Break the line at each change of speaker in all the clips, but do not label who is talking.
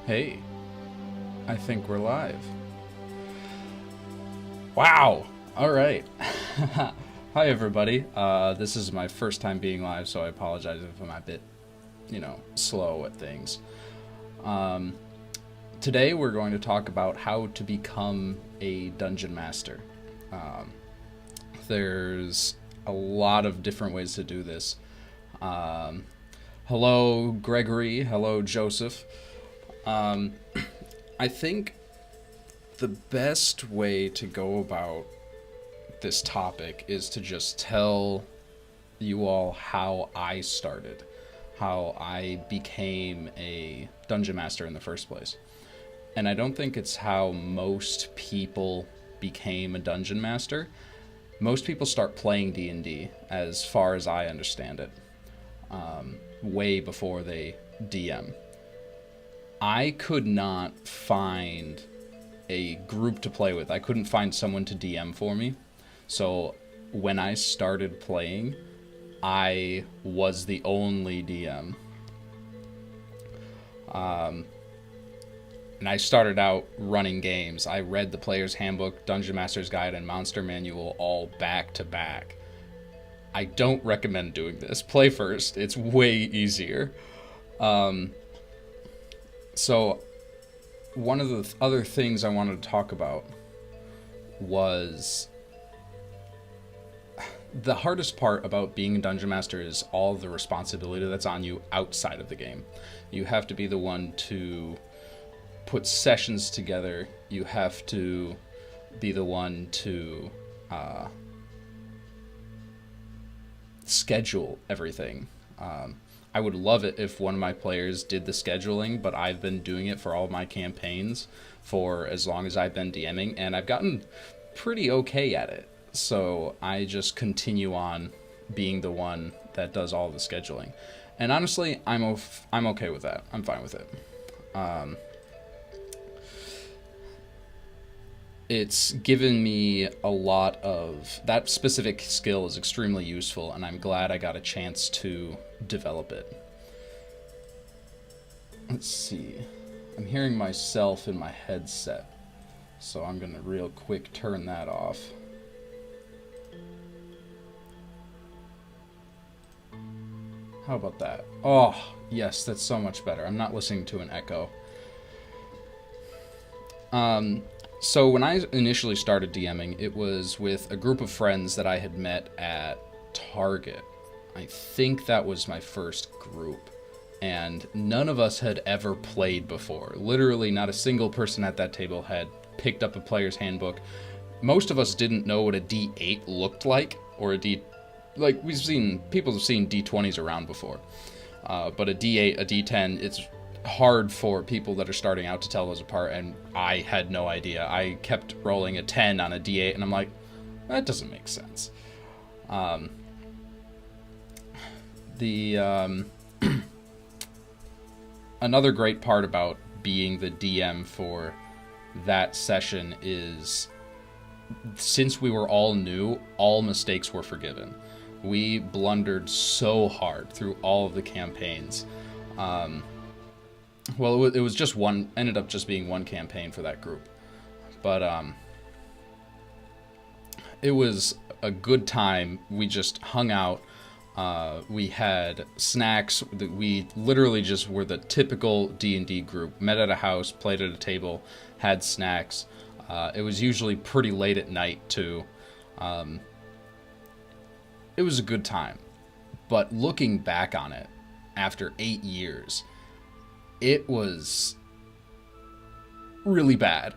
Hey, I think we're live. Wow! Alright. Hi, everybody. This is my first time being live, so I apologize if I'm a bit, slow at things. Today we're going to talk about how to become a dungeon master. There's a lot of different ways to do this. Hello, Gregory. Hello, Joseph. I think the best way to go about this topic is to just tell you all how I started, how I became a dungeon master in the first place. And I don't think it's how most people became a dungeon master. Most people start playing D&D, as far as I understand it, way before they DM. I could not find a group to play with. I couldn't find someone to DM for me. So when I started playing, I was the only DM. And I started out running games. I read the Player's Handbook, Dungeon Master's Guide, and Monster Manual all back to back. I don't recommend doing this. Play first. It's way easier. So, one of the other things I wanted to talk about was the hardest part about being a dungeon master is all the responsibility that's on you outside of the game. You have to be the one to put sessions together. You have to be the one to schedule everything. I would love it if one of my players did the scheduling, but I've been doing it for all of my campaigns for as long as I've been DMing, and I've gotten pretty okay at it. So I just continue on being the one that does all the scheduling. And honestly, I'm okay with that. I'm fine with it. It's given me a lot of... That specific skill is extremely useful, and I'm glad I got a chance to develop it. Let's see. I'm hearing myself in my headset, so I'm gonna real quick turn that off. How about that? Oh, yes, that's so much better. I'm not listening to an echo. So when I initially started DMing, it was with a group of friends that I had met at Target. I think that was my first group. And none of us had ever played before. Literally not a single person at that table had picked up a Player's Handbook. Most of us didn't know what a D8 looked like, or a D... Like, people have seen D20s around before. But a D8, a D10, it's hard for people that are starting out to tell those apart, and I had no idea. I kept rolling a 10 on a D8, and I'm like, that doesn't make sense. Another great part about being the DM for that session is, since we were all new, all mistakes were forgiven. We blundered so hard through all of the campaigns. Well, it was just one, ended up just being one campaign for that group. But it was a good time. We just hung out. We had snacks. We literally just were the typical D&D group. Met at a house, played at a table, had snacks. It was usually pretty late at night, too. It was a good time. But looking back on it, after 8 years... it was really bad.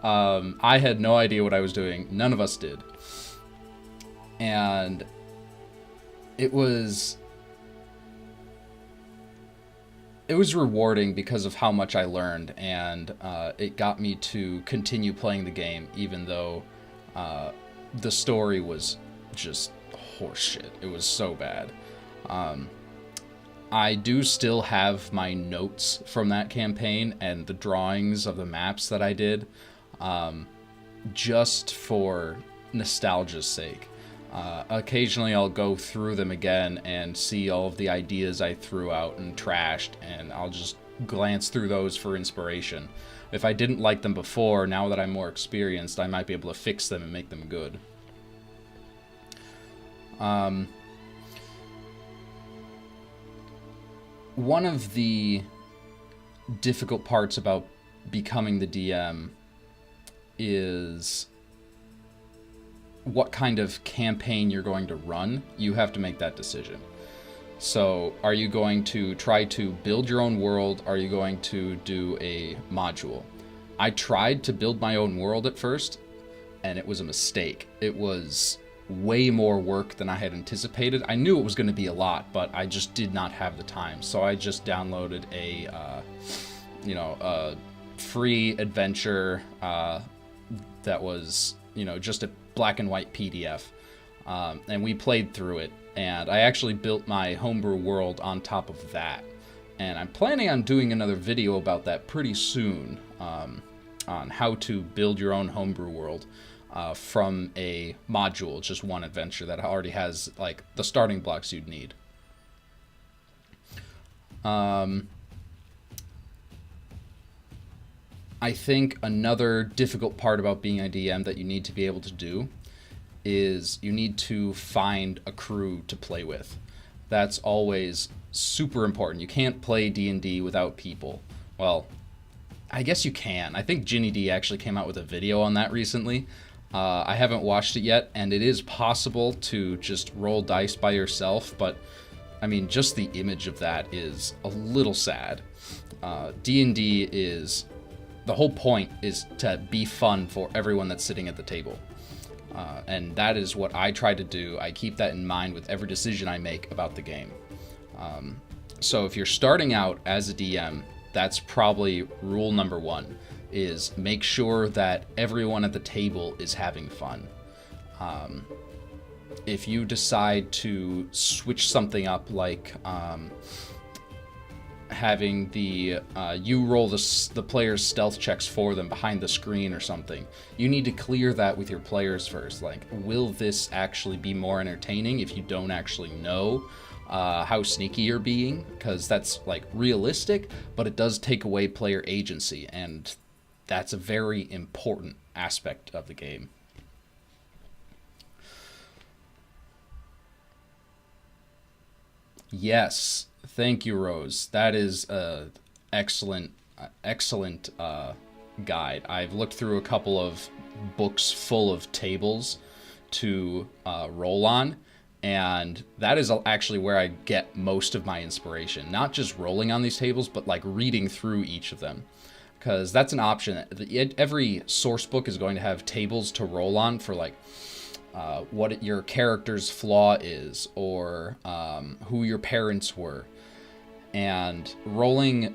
I had no idea what I was doing. None of us did. And it was rewarding because of how much I learned, and it got me to continue playing the game, even though the story was just horseshit. It was so bad. I do still have my notes from that campaign and the drawings of the maps that I did, just for nostalgia's sake. Occasionally I'll go through them again and see all of the ideas I threw out and trashed, and I'll just glance through those for inspiration. If I didn't like them before, now that I'm more experienced, I might be able to fix them and make them good. One of the difficult parts about becoming the DM is what kind of campaign you're going to run. You have to make that decision. So are you going to try to build your own world? Are you going to do a module? I tried to build my own world at first, and it was a mistake. It was way more work than I had anticipated. I knew it was going to be a lot, but I just did not have the time. So I just downloaded a free adventure that was, just a black and white PDF. And we played through it, and I actually built my homebrew world on top of that. And I'm planning on doing another video about that pretty soon, on how to build your own homebrew world from a module, just one adventure that already has like the starting blocks you'd need. I think another difficult part about being a DM that you need to be able to do is you need to find a crew to play with. That's always super important. You can't play D&D without people. Well, I guess you can. I think Ginny D actually came out with a video on that recently. I haven't watched it yet, and it is possible to just roll dice by yourself, but I mean, just the image of that is a little sad. D&D is... the whole point is to be fun for everyone that's sitting at the table. And that is what I try to do. I keep that in mind with every decision I make about the game. So if you're starting out as a DM, that's probably rule number one, is make sure that everyone at the table is having fun. If you decide to switch something up, like having the you roll the players' stealth checks for them behind the screen or something, you need to clear that with your players first. Like, will this actually be more entertaining if you don't actually know how sneaky you're being? Because that's like realistic, but it does take away player agency, and that's a very important aspect of the game. Yes, thank you, Rose. That is a excellent guide. I've looked through a couple of books full of tables to roll on, and that is actually where I get most of my inspiration. Not just rolling on these tables, but like reading through each of them, because that's an option. Every source book is going to have tables to roll on for like what your character's flaw is, or who your parents were. And rolling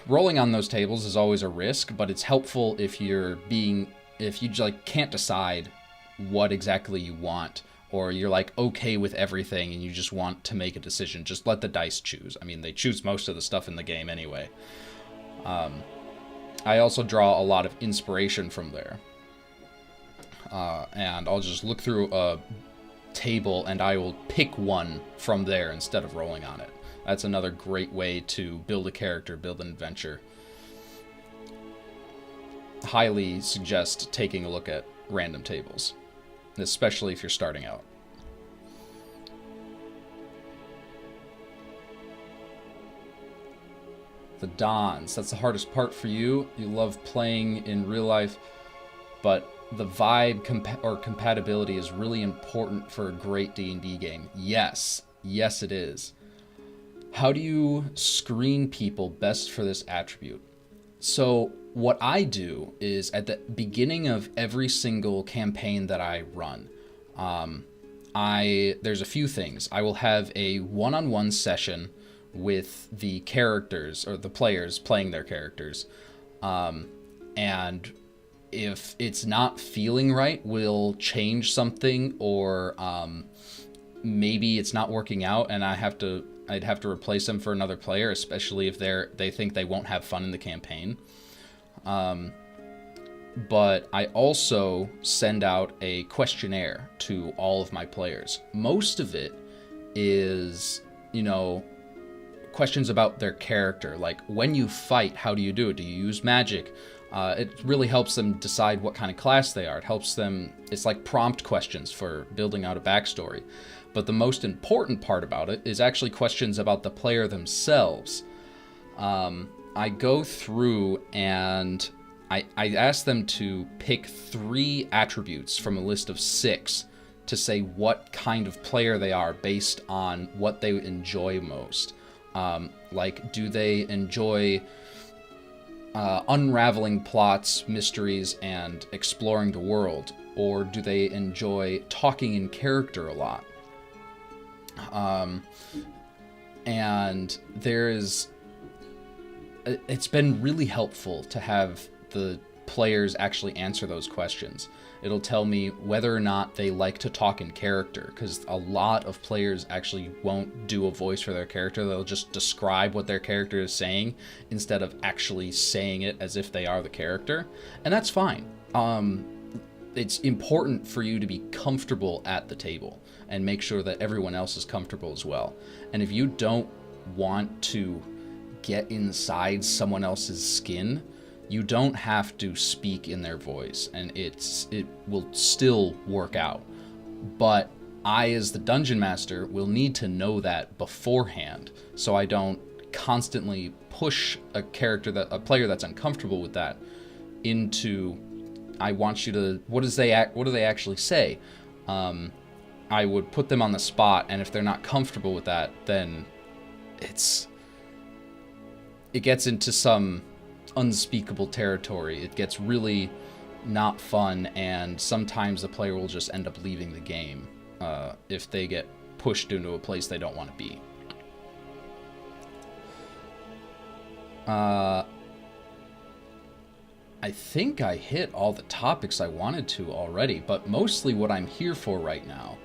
on those tables is always a risk, but it's helpful if you like can't decide what exactly you want, or you're like okay with everything and you just want to make a decision. Just let the dice choose. I mean, they choose most of the stuff in the game anyway. I also draw a lot of inspiration from there. And I'll just look through a table and I will pick one from there instead of rolling on it. That's another great way to build a character, build an adventure. Highly suggest taking a look at random tables, especially if you're starting out. The Dons, that's the hardest part for you. You love playing in real life, but the vibe compatibility is really important for a great D&D game. Yes, it is. How do you screen people best for this attribute? So what I do is at the beginning of every single campaign that I run, there's a few things. I will have a one-on-one session with the characters, or the players playing their characters, and if it's not feeling right, we'll change something, or maybe it's not working out and I'd have to replace them for another player, especially if they think they won't have fun in the campaign. But I also send out a questionnaire to all of my players. Most of it is, questions about their character, like when you fight, how do you do it? Do you use magic? It really helps them decide what kind of class they are. It helps them, it's like prompt questions for building out a backstory. But the most important part about it is actually questions about the player themselves. I go through and I ask them to pick 3 attributes from a list of 6 to say what kind of player they are based on what they enjoy most. Like, do they enjoy unraveling plots, mysteries, and exploring the world? Or do they enjoy talking in character a lot? And it's been really helpful to have the players actually answer those questions. It'll tell me whether or not they like to talk in character, because a lot of players actually won't do a voice for their character. They'll just describe what their character is saying instead of actually saying it as if they are the character. And that's fine. It's important for you to be comfortable at the table and make sure that everyone else is comfortable as well. And if you don't want to get inside someone else's skin, you don't have to speak in their voice, and it will still work out. But I, as the dungeon master, will need to know that beforehand, so I don't constantly push a player that's uncomfortable with that into, I want you to, what do they actually say? I would put them on the spot, and if they're not comfortable with that, then it gets into some unspeakable territory. It gets really not fun, and sometimes the player will just end up leaving the game if they get pushed into a place they don't want to be. I think I hit all the topics I wanted to already, but mostly what I'm here for right now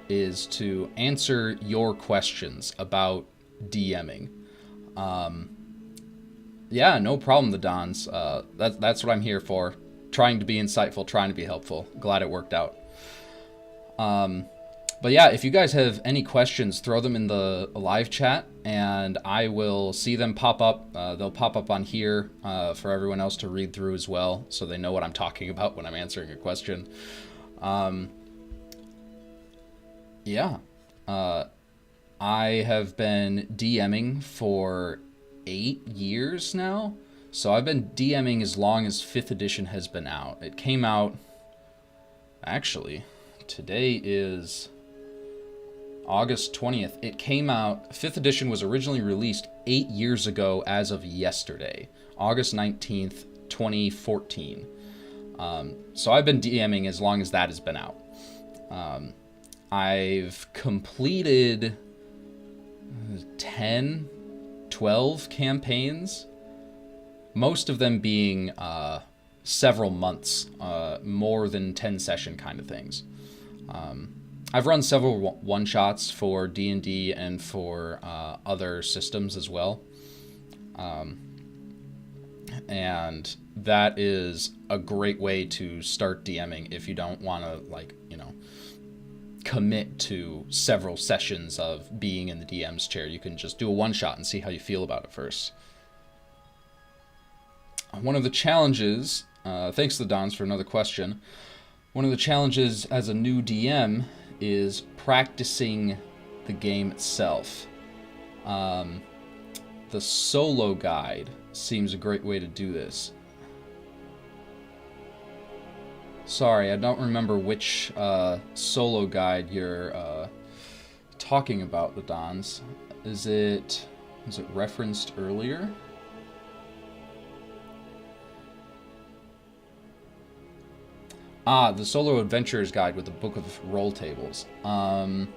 is to answer your questions about DMing. Yeah, no problem, the Dons. That's what I'm here for. Trying to be insightful, trying to be helpful. Glad it worked out. But yeah, if you guys have any questions, throw them in the live chat, and I will see them pop up. They'll pop up on here for everyone else to read through as well, so they know what I'm talking about when I'm answering a question. Yeah. I have been DMing for 8 years now. So I've been DMing as long as 5th edition has been out. It came out, actually, today is August 20th. It came out, 5th edition was originally released 8 years ago as of yesterday, August 19th, 2014. So I've been DMing as long as that has been out. I've completed 12 campaigns, most of them being several months, more than 10 session kind of things. I've run several one-shots for D&D and for other systems as well. And that is a great way to start DMing if you don't want to, commit to several sessions of being in the DM's chair. You can just do a one-shot and see how you feel about it first. One of the challenges, thanks to the Dons for another question, one of the challenges as a new DM is practicing the game itself. The solo guide seems a great way to do this. Sorry, I don't remember which solo guide you're talking about, the Dons. Was it referenced earlier? The Solo Adventurer's Guide with the Book of Roll Tables. I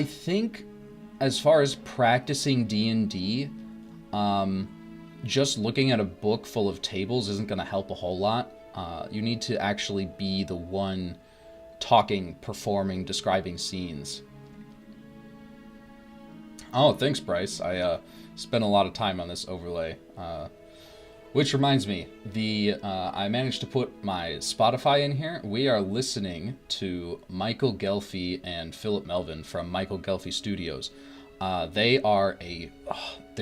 think as far as practicing D&D, just looking at a book full of tables isn't going to help a whole lot. You need to actually be the one talking, performing, describing scenes. Oh, thanks, Bryce. I spent a lot of time on this overlay. Which reminds me, I managed to put my Spotify in here. We are listening to Michael Gelfi and Philip Melvin from Michael Gelfi Studios. They're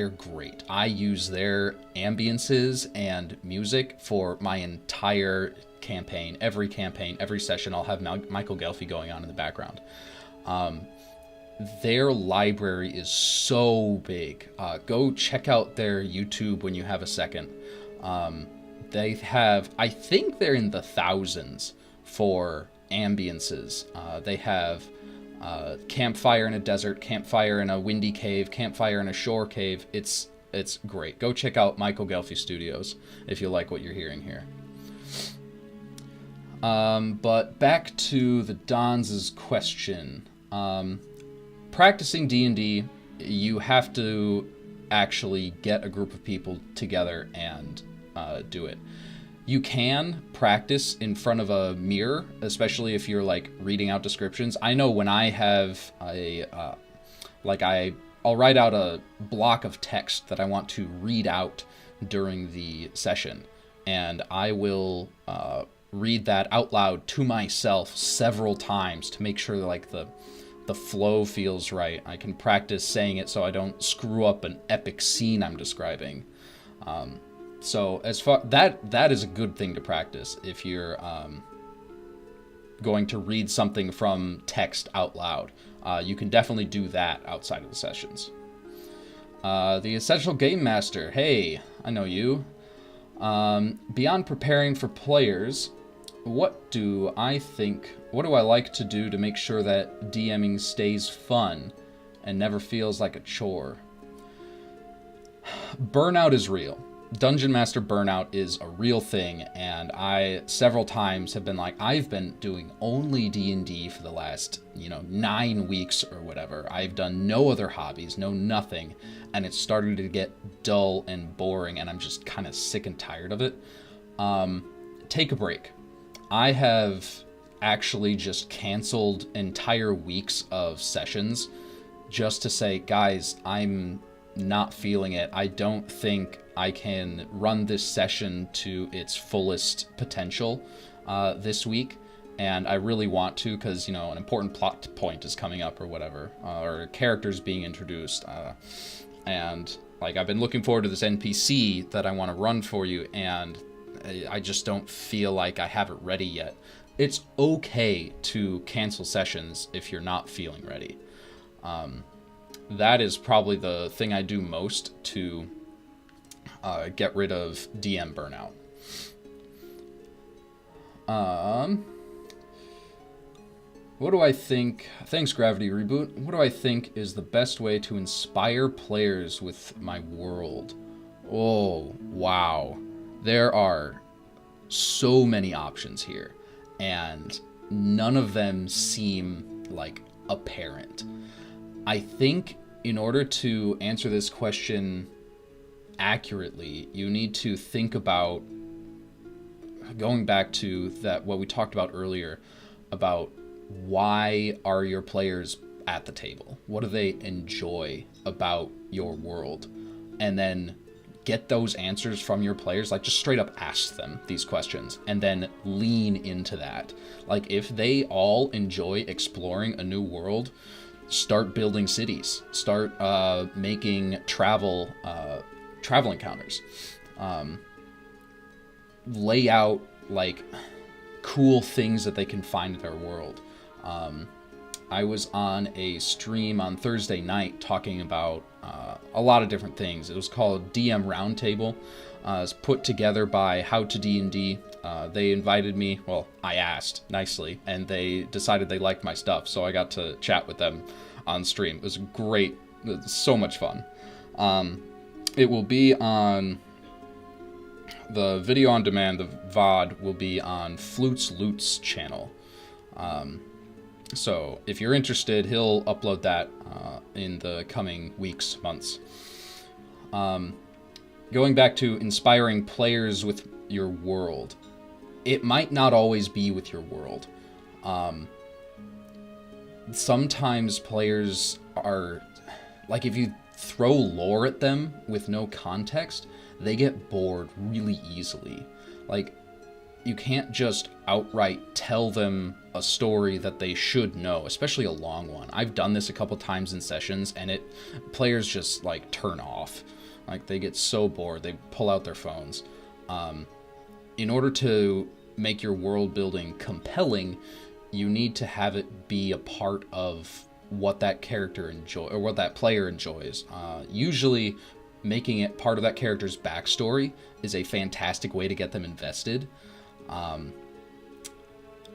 great. I use their ambiences and music for my entire campaign. Every session, I'll have Michael Gelfi going on in the background. Their library is so big. Go check out their YouTube when you have a second. They have, I think they're in the thousands for ambiences. They have campfire in a desert, campfire in a windy cave, campfire in a shore cave. It's great. Go check out Michael Gelfi Studios if you like what you're hearing here. But back to the Dons' question. Practicing D&D, you have to actually get a group of people together and do it. You can practice in front of a mirror, especially if you're like reading out descriptions. I know when I have I'll write out a block of text that I want to read out during the session, and I will read that out loud to myself several times to make sure that, like, the flow feels right. I can practice saying it so I don't screw up an epic scene I'm describing. So as far that is a good thing to practice if you're going to read something from text out loud. You can definitely do that outside of the sessions. The Essential Game Master. Hey, I know you. Beyond preparing for players, what do I like to do to make sure that DMing stays fun and never feels like a chore? Burnout is real. Dungeon Master burnout is a real thing, and I several times have been like, I've been doing only D&D for the last 9 weeks or whatever. I've done no other hobbies, no nothing, and it's starting to get dull and boring, and I'm just kind of sick and tired of it. Take a break. I have actually just canceled entire weeks of sessions just to say, guys, I'm not feeling it. I don't think I can run this session to its fullest potential this week, and I really want to because, an important plot point is coming up or whatever, or characters being introduced, and like I've been looking forward to this NPC that I want to run for you, and I just don't feel like I have it ready yet. It's okay to cancel sessions if you're not feeling ready. That is probably the thing I do most to get rid of DM burnout. What do I think? Thanks, Gravity Reboot. What do I think is the best way to inspire players with my world? Oh, wow. There are so many options here, and none of them seem like apparent. I think in order to answer this question accurately, you need to think about going back to what we talked about earlier about why are your players at the table? What do they enjoy about your world? And then get those answers from your players, like just straight up ask them these questions and then lean into that. Like if they all enjoy exploring a new world, start building cities, start making travel encounters, lay out like cool things that they can find in their world. I was on a stream on Thursday night talking about a lot of different things. It was called DM Roundtable. It's put together by How to D&D. They invited me, well, I asked nicely, and they decided they liked my stuff, so I got to chat with them on stream. It was great. It was so much fun. It will be on the video on demand. The VOD will be on Flute's Loot's channel. So if you're interested, he'll upload that in the coming weeks, months. Going back to inspiring players with your world, it might not always be with your world. Sometimes players are, like, if you throw lore at them with no context, they get bored really easily. Like, you can't just outright tell them a story that they should know, especially a long one. I've done this a couple times in sessions, and players just like turn off. Like, they get so bored, they pull out their phones. In order to make your world building compelling, you need to have it be a part of what that character or what that player enjoys. Usually, making it part of that character's backstory is a fantastic way to get them invested.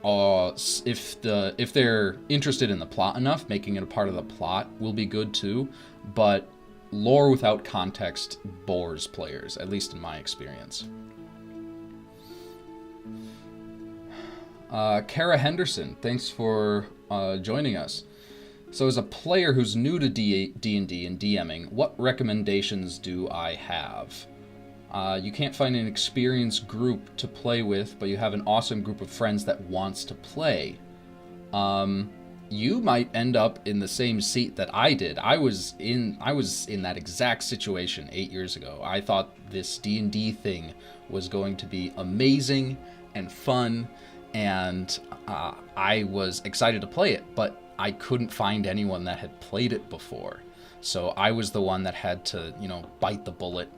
If they're interested in the plot enough, making it a part of the plot will be good too. But lore without context bores players, at least in my experience. Kara Henderson, thanks for joining us. So as a player who's new to D&D and DMing, what recommendations do I have? You can't find an experienced group to play with, but you have an awesome group of friends that wants to play. You might end up in the same seat that I did. I was in that exact situation 8 years ago. I thought this D&D thing was going to be amazing and fun, and I was excited to play it, but I couldn't find anyone that had played it before. So I was the one that had to, bite the bullet,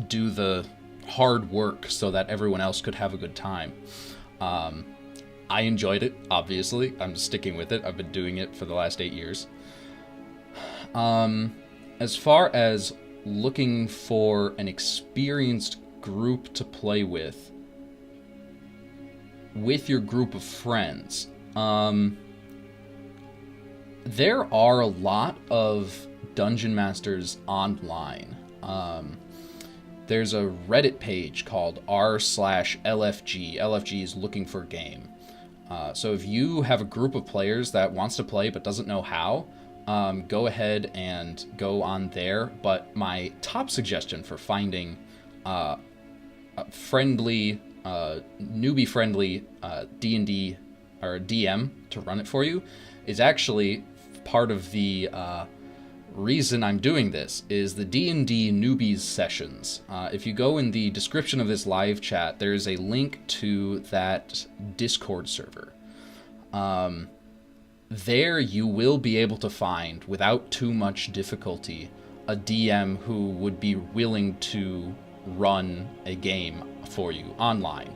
do the hard work so that everyone else could have a good time. I enjoyed it, obviously. I'm sticking with it. I've been doing it for the last 8 years. As far as looking for an experienced group to play with your group of friends, there are a lot of dungeon masters online. There's a Reddit page called r/LFG. LFG is looking for game. So if you have a group of players that wants to play but doesn't know how, go ahead and go on there. But my top suggestion for finding a friendly, newbie-friendly D&D or DM to run it for you is actually part of the reason I'm doing this is the D&D newbies sessions. If you go in the description of this live chat, there's a link to that Discord server. There you will be able to find, without too much difficulty, a DM who would be willing to run a game for you online.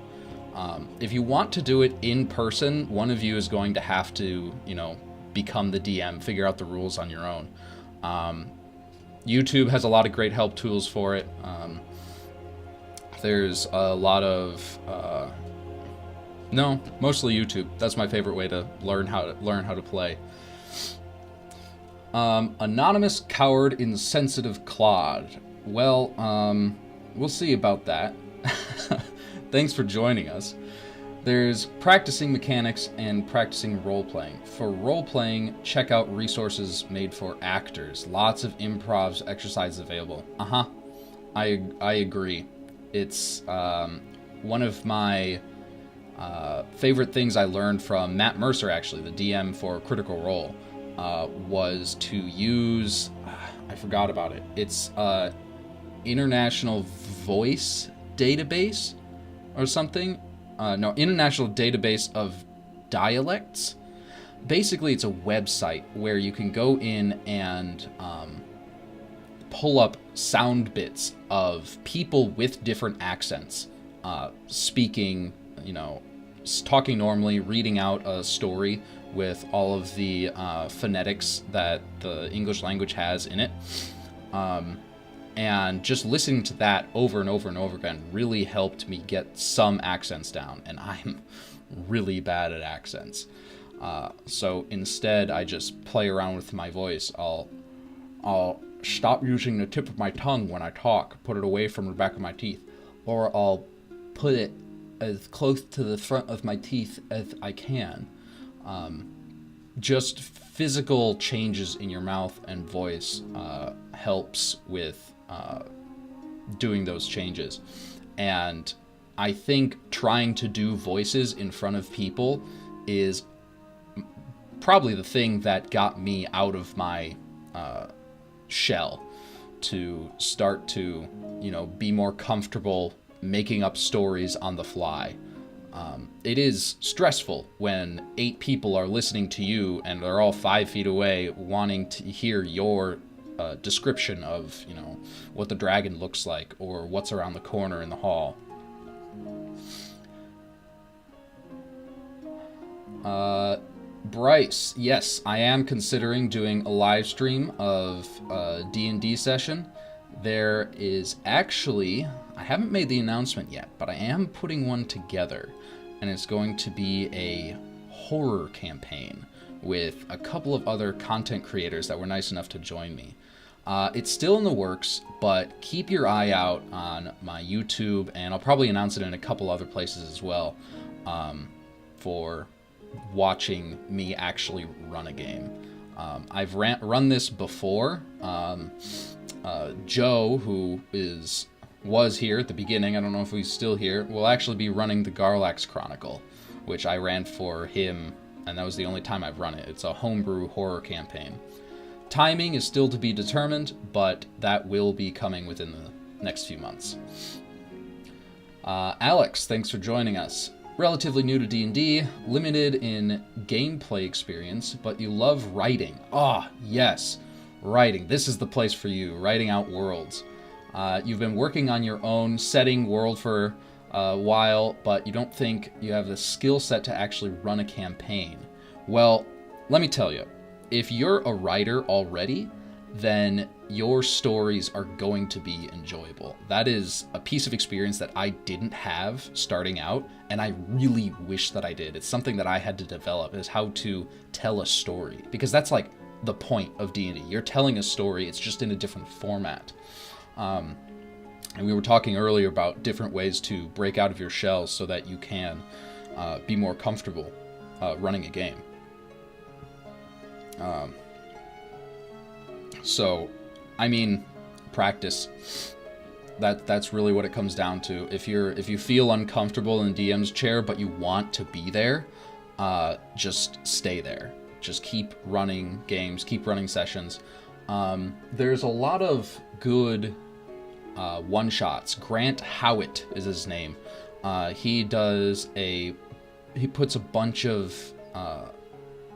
If you want to do it in person, one of you is going to have to, become the DM, figure out the rules on your own. YouTube has a lot of great help tools for it. There's a lot of mostly YouTube. That's my favorite way to learn how to play. Anonymous Coward Insensitive Claude. Well, we'll see about that. Thanks for joining us. There's practicing mechanics and practicing role-playing. For role-playing, check out resources made for actors. Lots of improv exercises available. I agree. It's one of my favorite things I learned from Matt Mercer, actually, the DM for Critical Role, was to use... I forgot about it. It's International Voice Database or something. International Database of Dialects. Basically, it's a website where you can go in and pull up sound bits of people with different accents, speaking, talking normally, reading out a story with all of the phonetics that the English language has in it. And just listening to that over and over and over again really helped me get some accents down, and I'm really bad at accents. So instead, I just play around with my voice. I'll stop using the tip of my tongue when I talk, put it away from the back of my teeth, or I'll put it as close to the front of my teeth as I can. Just physical changes in your mouth and voice helps with doing those changes. And I think trying to do voices in front of people is probably the thing that got me out of my shell. to start to, you know, be more comfortable making up stories on the fly. It is stressful when 8 people are listening to you and they're all 5 feet away wanting to hear your description of, you know, what the dragon looks like or what's around the corner in the hall. Bryce, yes, I am considering doing a live stream of a D&D session. There is actually, I haven't made the announcement yet, but I am putting one together, and it's going to be a horror campaign with a couple of other content creators that were nice enough to join me. It's still in the works, but keep your eye out on my YouTube, and I'll probably announce it in a couple other places as well, for watching me actually run a game. I've run this before. Joe, who was here at the beginning, I don't know if he's still here, will actually be running the Garlax Chronicle, which I ran for him, and that was the only time I've run it. It's a homebrew horror campaign. Timing is still to be determined, but that will be coming within the next few months. Alex, thanks for joining us. Relatively new to D&D, limited in gameplay experience, but you love writing. Ah, yes, writing. This is the place for you, writing out worlds. You've been working on your own setting world for a while, but you don't think you have the skill set to actually run a campaign. Well, let me tell you, if you're a writer already, then your stories are going to be enjoyable. That is a piece of experience that I didn't have starting out, and I really wish that I did. It's something that I had to develop, is how to tell a story, because that's like the point of D&D. You're telling a story, it's just in a different format. And we were talking earlier about different ways to break out of your shell so that you can be more comfortable running a game. So, I mean, practice. That's really what it comes down to. If you feel uncomfortable in DM's chair but you want to be there, just stay there. Just keep running games, keep running sessions. There's a lot of good one-shots. Grant Howitt is his name. He puts a bunch of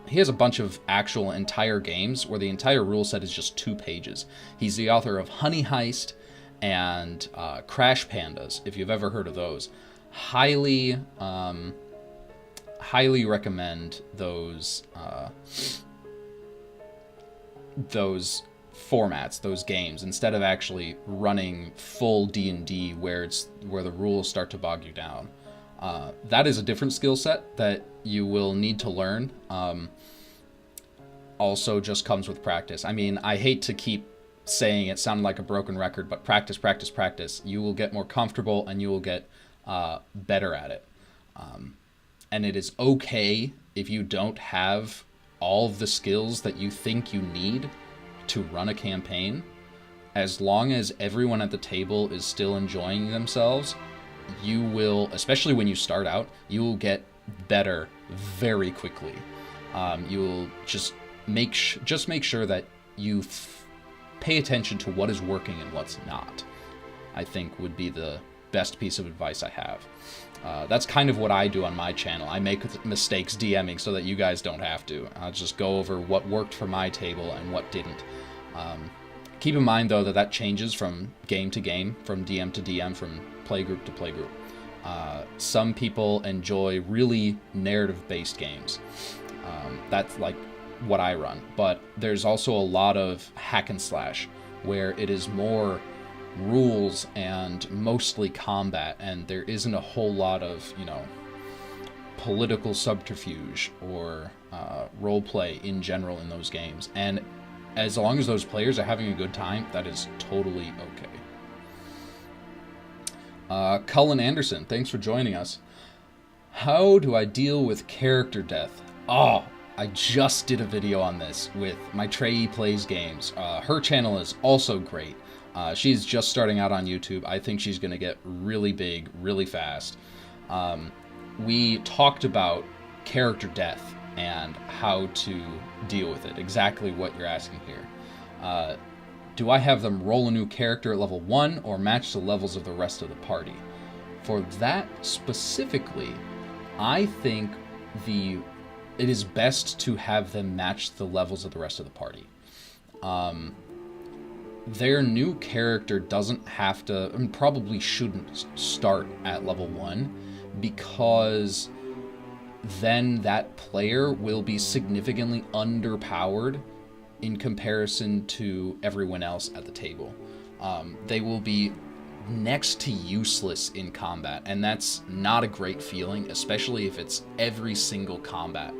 he has a bunch of actual entire games where the entire rule set is just 2 pages. He's the author of Honey Heist and Crash Pandas, if you've ever heard of those. Highly recommend those formats, those games, instead of actually running full D&D where the rules start to bog you down. That is a different skill set that you will need to learn. Also just comes with practice. I mean, I hate to keep saying it, sounding like a broken record, but practice, practice, practice. You will get more comfortable and you will get better at it. And it is okay if you don't have all of the skills that you think you need to run a campaign. As long as everyone at the table is still enjoying themselves, you will, especially when you start out, you will get better very quickly. You will just make sure that you pay attention to what is working and what's not, I think would be the best piece of advice I have. That's kind of what I do on my channel. I make mistakes DMing so that you guys don't have to. I'll just go over what worked for my table and what didn't. Keep in mind, though, that changes from game to game, from DM to DM, from playgroup to playgroup. Some people enjoy really narrative-based games. That's like what I run. But there's also a lot of hack and slash, where it is more rules and mostly combat, and there isn't a whole lot of, political subterfuge or role play in general in those games. And as long as those players are having a good time, that is totally okay. Cullen Anderson, thanks for joining us. How do I deal with character death? Oh, I just did a video on this with my Trey Plays Games. Her channel is also great. She's just starting out on YouTube. I think she's going to get really big really fast. We talked about character death and how to deal with it, exactly what you're asking here. Do I have them roll a new character at level 1 or match the levels of the rest of the party? For that specifically, I think it is best to have them match the levels of the rest of the party. Their new character doesn't have to, and probably shouldn't start at level 1, because then that player will be significantly underpowered in comparison to everyone else at the table. They will be next to useless in combat, and that's not a great feeling, especially if it's every single combat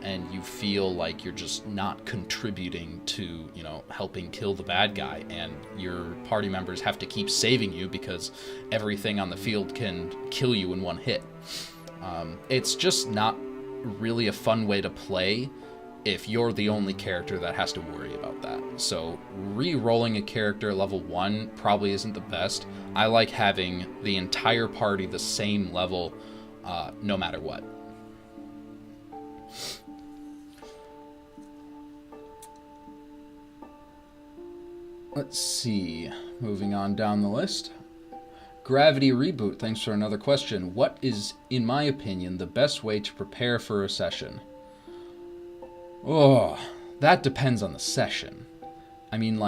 and you feel like you're just not contributing to, helping kill the bad guy, and your party members have to keep saving you because everything on the field can kill you in one hit. It's just not really a fun way to play if you're the only character that has to worry about that. So re-rolling a character at level 1 probably isn't the best. I like having the entire party the same level, no matter what. Let's see, moving on down the list. Gravity Reboot, thanks for another question. What is, in my opinion, the best way to prepare for a session? Oh, that depends on the session. I mean,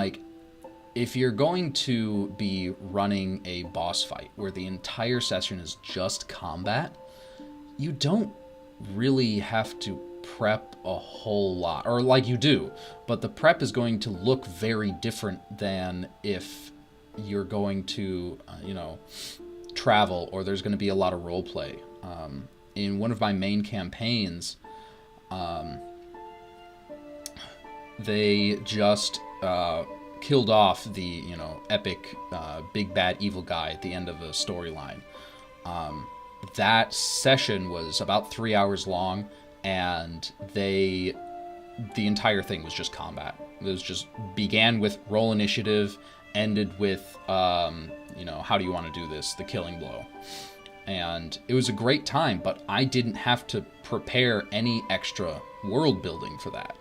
if you're going to be running a boss fight where the entire session is just combat, you don't really have to prep a whole lot. Or you do, but the prep is going to look very different than if you're going to, travel, or there's going to be a lot of role play. In one of my main campaigns, they just killed off the, epic big bad evil guy at the end of a storyline. That session was about 3 hours long, and the entire thing was just combat. It was just began with roll initiative, ended with, how do you want to do this? The killing blow. And it was a great time, but I didn't have to prepare any extra world building for that.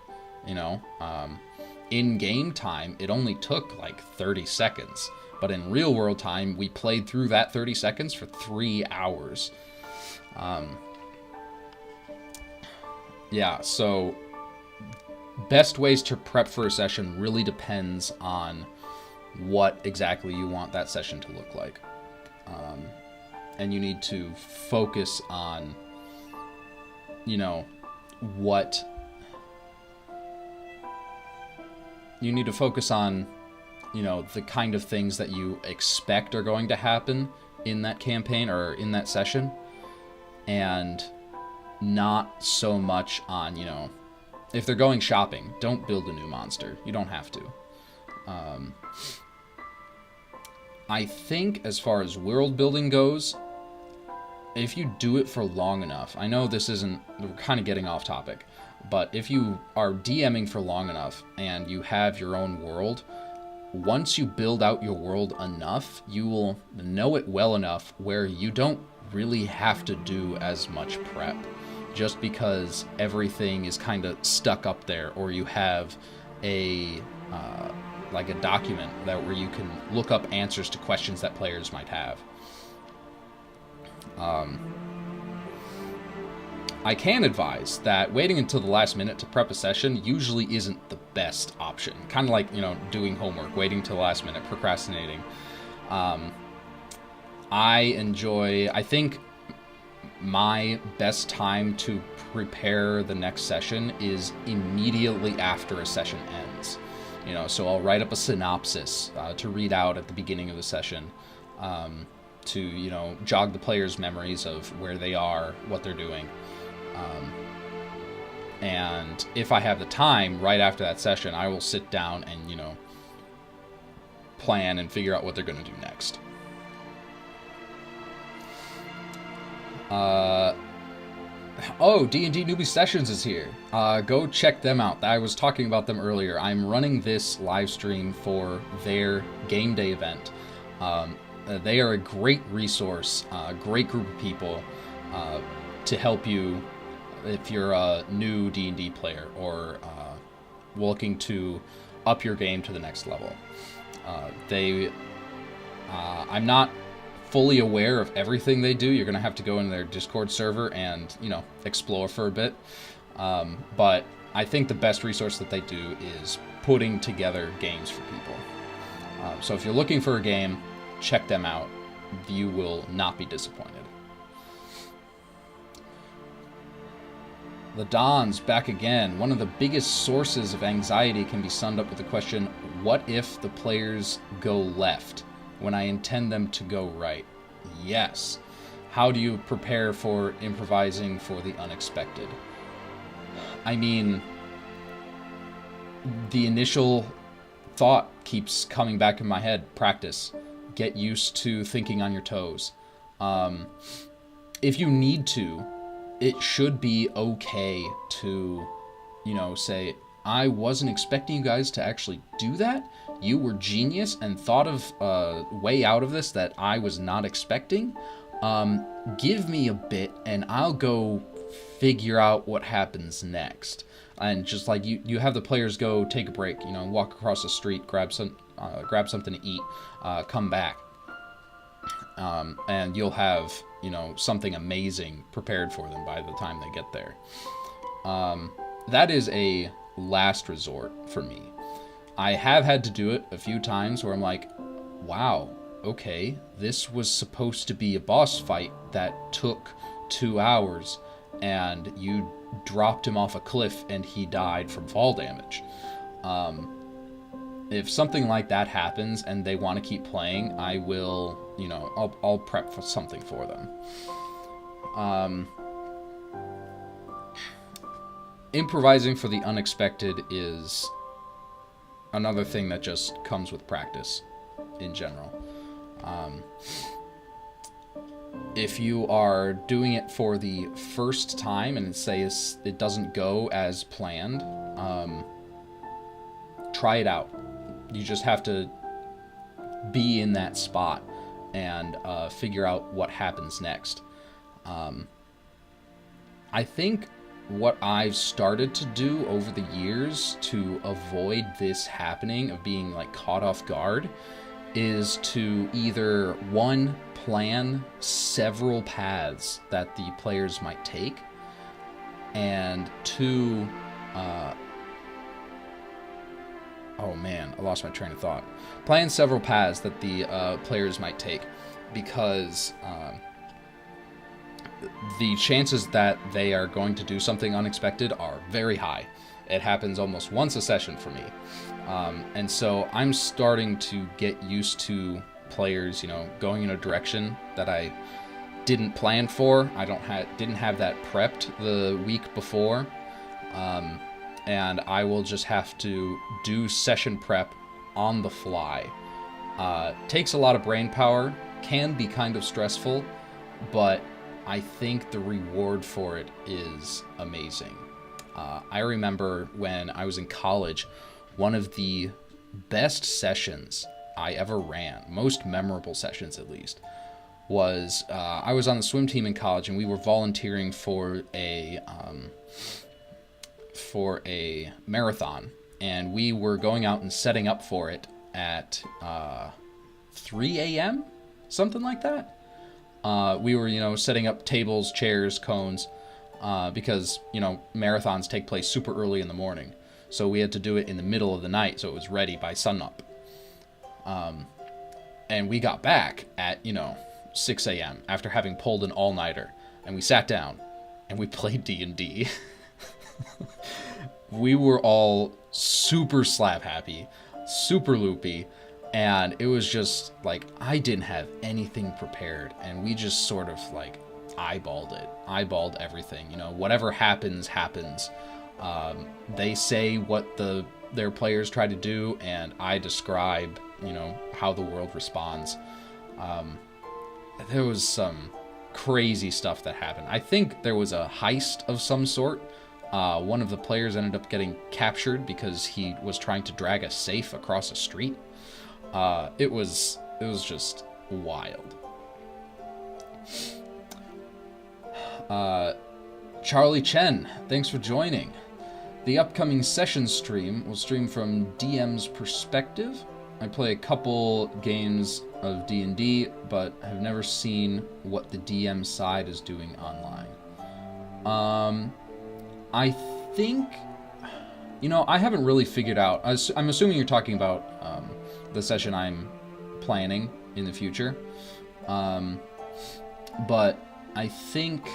In game time, it only took 30 seconds. But in real world time, we played through that 30 seconds for 3 hours. So best ways to prep for a session really depends on what exactly you want that session to look like. And you need to focus on, what... You need to focus on, the kind of things that you expect are going to happen in that campaign or in that session, and not so much on, if they're going shopping, don't build a new monster. You don't have to. I think as far as world building goes, if you do it for long enough, I know we're kind of getting off topic, but if you are DMing for long enough and you have your own world, once you build out your world enough, you will know it well enough where you don't really have to do as much prep, just because everything is kind of stuck up there, or you have a document where you can look up answers to questions that players might have. I can advise that waiting until the last minute to prep a session usually isn't the best option. Kind of like, doing homework, waiting till the last minute, procrastinating. I think my best time to prepare the next session is immediately after a session ends. So I'll write up a synopsis to read out at the beginning of the session, to, jog the players' memories of where they are, what they're doing. And if I have the time right after that session, I will sit down and, plan and figure out what they're going to do next. D&D Newbie Sessions is here. Go check them out. I was talking about them earlier. I'm running this live stream for their game day event. They are a great resource, a great group of people to help you if you're a new D&D player or looking to up your game to the next level. I'm not fully aware of everything they do. You're going to have to go into their Discord server and, explore for a bit. But I think the best resource that they do is putting together games for people. So if you're looking for a game, check them out. You will not be disappointed. The Don's back again. One of the biggest sources of anxiety can be summed up with the question, what if the players go left when I intend them to go right? Yes. How do you prepare for improvising for the unexpected? I mean, the initial thought keeps coming back in my head. Practice. Get used to thinking on your toes. If you need to, it should be okay to, say, I wasn't expecting you guys to actually do that. You were genius and thought of a way out of this that I was not expecting. Give me a bit and I'll go figure out what happens next. And just like you have the players go take a break, walk across the street, grab something to eat, come back. And you'll have, something amazing prepared for them by the time they get there. That is a last resort for me. I have had to do it a few times where I'm like, wow, okay, this was supposed to be a boss fight that took 2 hours, and you dropped him off a cliff and he died from fall damage. If something like that happens and they want to keep playing, I will, I'll prep for something for them. Improvising for the unexpected is another thing that just comes with practice in general. If you are doing it for the first time and it doesn't go as planned, try it out. You just have to be in that spot and figure out what happens next. I think what I've started to do over the years to avoid this happening of being caught off guard is to either, one, plan several paths that the players might take, and two, oh man, I lost my train of thought. Plan several paths that the players might take, because the chances that they are going to do something unexpected are very high. It happens almost once a session for me. And so I'm starting to get used to players, going in a direction that I didn't plan for. I didn't have that prepped the week before. And I will just have to do session prep on the fly. Takes a lot of brain power, can be kind of stressful, but I think the reward for it is amazing. I remember when I was in college, one of the best sessions I ever ran, most memorable sessions at least, was I was on the swim team in college, and we were volunteering for a marathon, and we were going out and setting up for it at 3 a.m., something like that. We were, setting up tables, chairs, cones, because, marathons take place super early in the morning. So we had to do it in the middle of the night so it was ready by sunup. And we got back at, 6 a.m. after having pulled an all-nighter. And we sat down and we played D&D. We were all super slap happy, super loopy. And it was just I didn't have anything prepared, and we just sort of eyeballed everything. Whatever happens. They say what their players try to do, and I describe, how the world responds. There was some crazy stuff that happened. I think there was a heist of some sort. One of the players ended up getting captured because he was trying to drag a safe across a street. It was just wild. Charlie Chen, thanks for joining. The upcoming session stream will stream from DM's perspective. I play a couple games of D&D, but have never seen what the DM side is doing online. I think, I haven't really figured out. I'm assuming you're talking about the session I'm planning in the future. But I think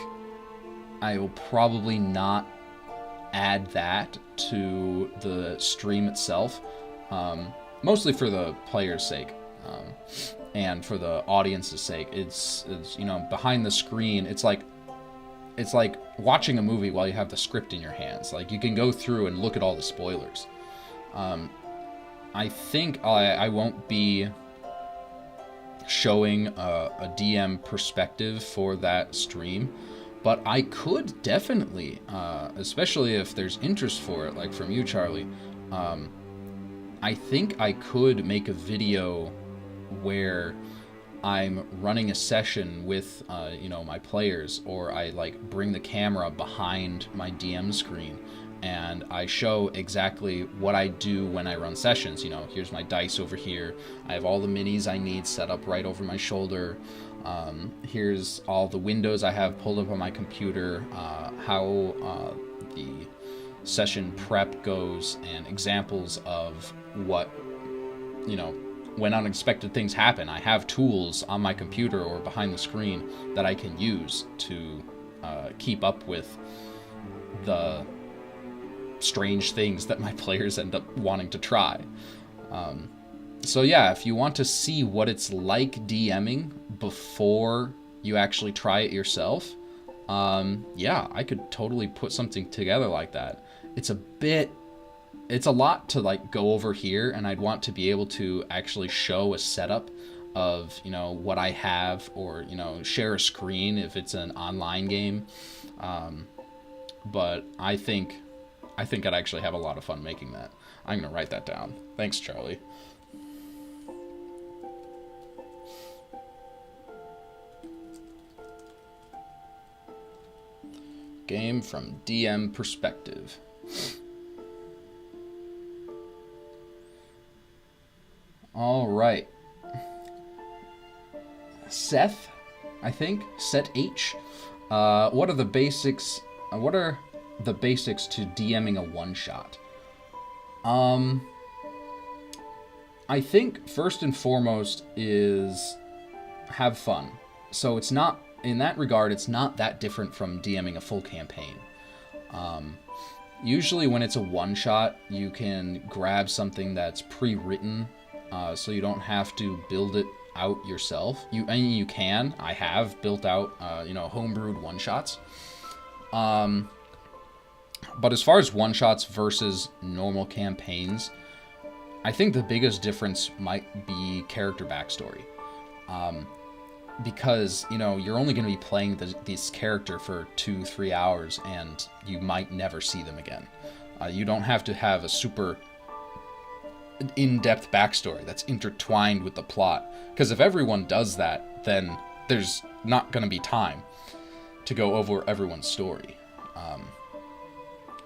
I will probably not add that to the stream itself, mostly for the player's sake, and for the audience's sake. It's behind the screen, it's like watching a movie while you have the script in your hands. Like, you can go through and look at all the spoilers. I think I won't be showing a DM perspective for that stream, but I could definitely, especially if there's interest for it, like from you, Charlie, I think I could make a video where I'm running a session with, my players, or I bring the camera behind my DM screen and I show exactly what I do when I run sessions. Here's my dice over here. I have all the minis I need set up right over my shoulder. Here's all the windows I have pulled up on my computer, how the session prep goes, and examples of what, when unexpected things happen. I have tools on my computer or behind the screen that I can use to keep up with the strange things that my players end up wanting to try. So yeah, if you want to see what it's like DMing before you actually try it yourself, yeah, I could totally put something together like that. It's a lot to go over here, and I'd want to be able to actually show a setup of, what I have, or, share a screen if it's an online game. But I think I'd actually have a lot of fun making that. I'm going to write that down. Thanks, Charlie. Game from DM perspective. All right. Seth, I think. Set H. What are the basics? What are the basics to DMing a one-shot? I think first and foremost is have fun. So it's not, in that regard, it's not that different from DMing a full campaign. Usually when it's a one-shot, you can grab something that's pre-written, so you don't have to build it out yourself. You can. I have built out, homebrewed one-shots. But as far as one-shots versus normal campaigns, I think the biggest difference might be character backstory. Because, you're only going to be playing this character for 2-3 hours, and you might never see them again. You don't have to have a super in-depth backstory that's intertwined with the plot. Because if everyone does that, then there's not going to be time to go over everyone's story.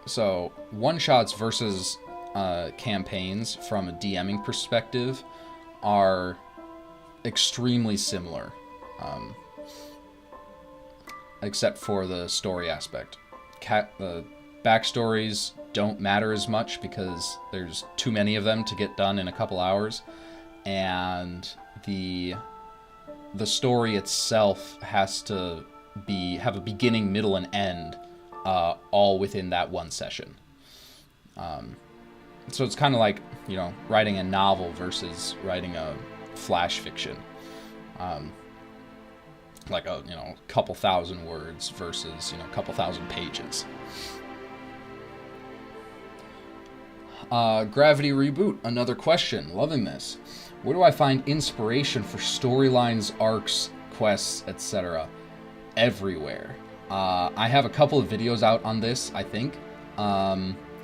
So one-shots versus campaigns from a DMing perspective are extremely similar, except for the story aspect. The backstories don't matter as much because there's too many of them to get done in a couple hours, and the story itself has to have a beginning, middle, and end, all within that one session. So it's kind of like, writing a novel versus writing a flash fiction. Like a, couple thousand words versus, a couple thousand pages. Gravity Reboot, another question. Loving this. Where do I find inspiration for storylines, arcs, quests, etc.? Everywhere. I have a couple of videos out on this, I think.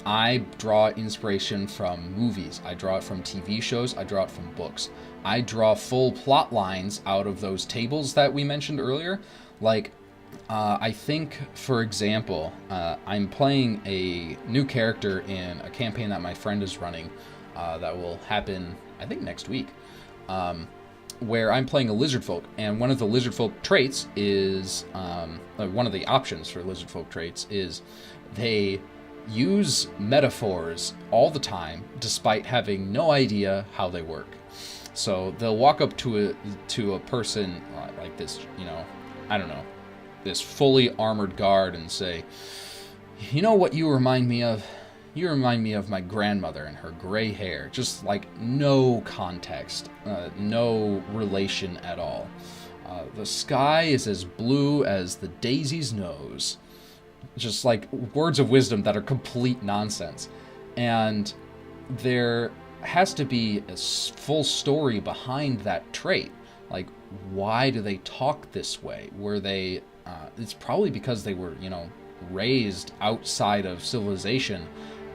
I draw inspiration from movies. I draw it from TV shows. I draw it from books. I draw full plot lines out of those tables that we mentioned earlier. Like, I think, for example, I'm playing a new character in a campaign that my friend is running that will happen, I think, next week, where I'm playing a lizard folk. And one of the lizard folk traits is, one of the options for lizard folk traits is they use metaphors all the time despite having no idea how they work. So they'll walk up to a person like this, I don't know, this fully armored guard and say, "You know what you remind me of? You remind me of my grandmother and her gray hair." Just like no context, no relation at all. The sky is as blue as the daisy's nose. Just like words of wisdom that are complete nonsense. And there has to be a full story behind that trait. Like, why do they talk this way? Were they... it's probably because they were, raised outside of civilization,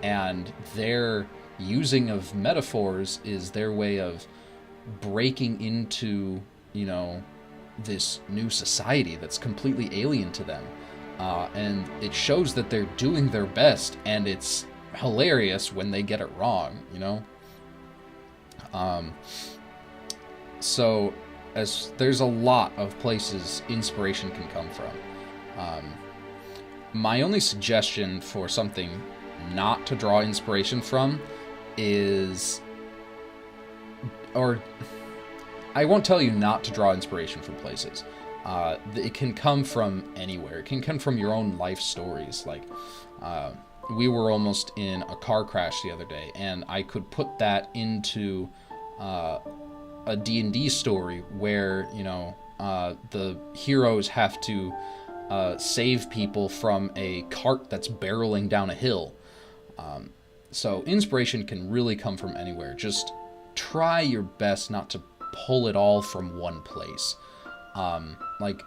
and their using of metaphors is their way of breaking into, this new society that's completely alien to them. And it shows that they're doing their best, and it's hilarious when they get it wrong, So, as there's a lot of places inspiration can come from. My only suggestion for something not to draw inspiration from is, or I won't tell you not to draw inspiration from places. It can come from anywhere. It can come from your own life stories. Like, we were almost in a car crash the other day, and I could put that into a D&D story where, the heroes have to save people from a cart that's barreling down a hill. So inspiration can really come from anywhere. Just try your best not to pull it all from one place. Like,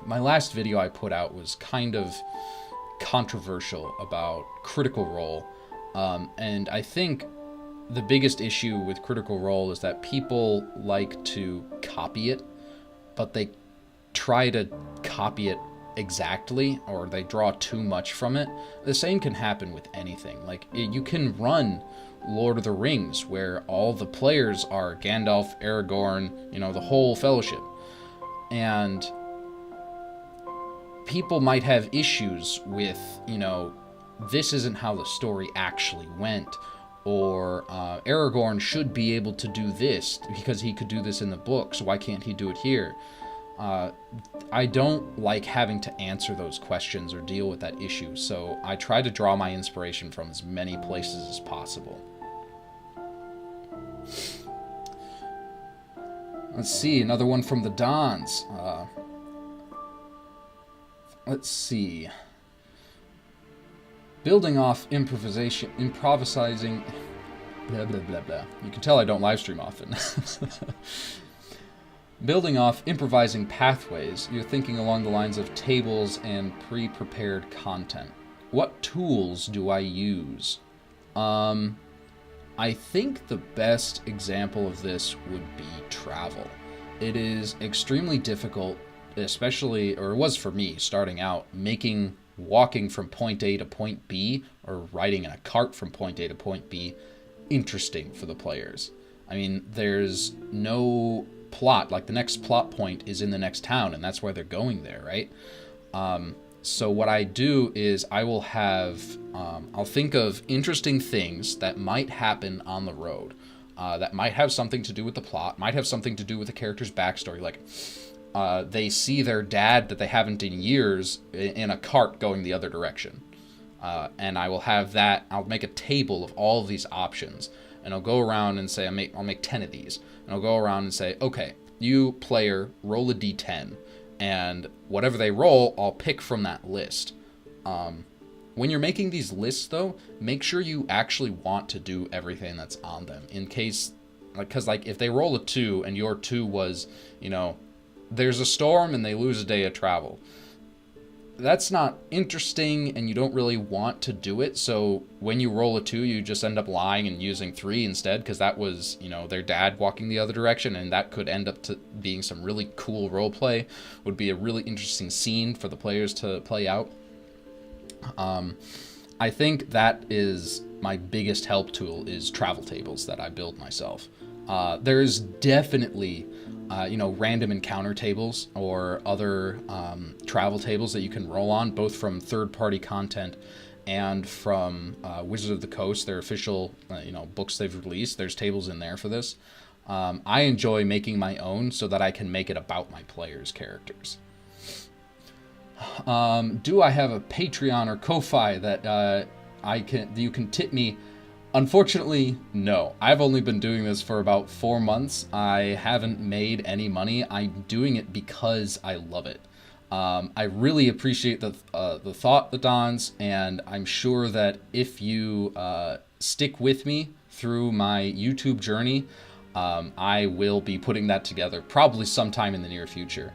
my last video I put out was kind of controversial about Critical Role. And I think the biggest issue with Critical Role is that people like to copy it, but they try to copy it exactly, or they draw too much from it. The same can happen with anything. Like, you can run Lord of the Rings, where all the players are Gandalf, Aragorn, the whole fellowship. And people might have issues with, this isn't how the story actually went, or Aragorn should be able to do this because he could do this in the book, so why can't he do it here? I don't like having to answer those questions or deal with that issue, so I try to draw my inspiration from as many places as possible. Let's see, another one from the Dons. Let's see. Building off improvising, blah, blah, blah, blah. You can tell I don't live stream often. Building off improvising pathways, you're thinking along the lines of tables and pre-prepared content. What tools do I use? I think the best example of this would be travel. It is extremely difficult, especially, or it was for me starting out, walking from point A to point B, or riding in a cart from point A to point B, interesting for the players. I mean, there's no plot. Like, the next plot point is in the next town, and that's why they're going there, right? So what I do is I will have, I'll think of interesting things that might happen on the road, that might have something to do with the plot, might have something to do with the character's backstory. Like, they see their dad that they haven't in years in a cart going the other direction. And I will have that, I'll make a table of all of these options, and I'll go around and say, I'll make 10 of these. And I'll go around and say, okay, you player, roll a d10. And whatever they roll, I'll pick from that list. When you're making these lists, though, make sure you actually want to do everything that's on them. In case, because if they roll a 2 and your 2 was, there's a storm and they lose a day of travel. that's not interesting and you don't really want to do it. So when you roll a 2, you just end up lying and using 3 instead, because that was, their dad walking the other direction, and that could end up to being some really cool role play. Would be a really interesting scene for the players to play out. I think that is my biggest help tool, is travel tables that I build myself. There's definitely random encounter tables or other travel tables that you can roll on, both from third-party content and from Wizards of the Coast, their official books they've released. There's tables in there for this. I enjoy making my own so that I can make it about my players' characters. Do I have a Patreon or Ko-Fi that you can tip me? Unfortunately, no. I've only been doing this for about 4 months. I haven't made any money. I'm doing it because I love it. I really appreciate the thought, the Dons, and I'm sure that if you stick with me through my YouTube journey, I will be putting that together probably sometime in the near future.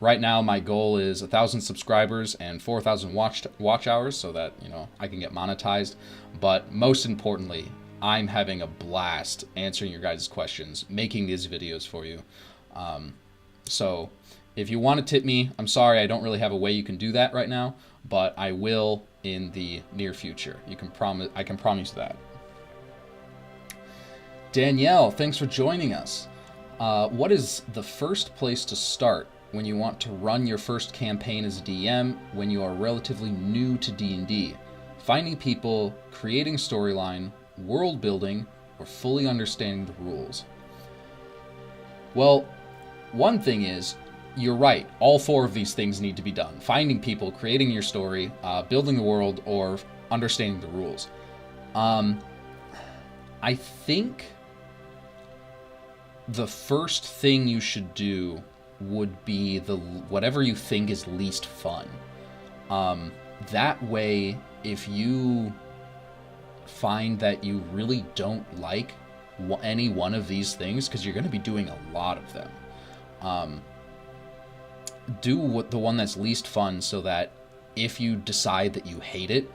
Right now, my goal is 1,000 subscribers and 4,000 watch hours so that, I can get monetized. But most importantly, I'm having a blast answering your guys' questions, making these videos for you. So if you want to tip me, I'm sorry, I don't really have a way you can do that right now, but I will in the near future. I can promise that. Danielle, thanks for joining us. What is the first place to start when you want to run your first campaign as a DM when you are relatively new to D&D? Finding people, creating storyline, world building, or fully understanding the rules? Well, one thing is, you're right, all 4 of these things need to be done. Finding people, creating your story, building the world, or understanding the rules. I think the first thing you should do would be whatever you think is least fun. That way, if you find that you really don't like any one of these things, because you're going to be doing a lot of them, do the one that's least fun, so that if you decide that you hate it,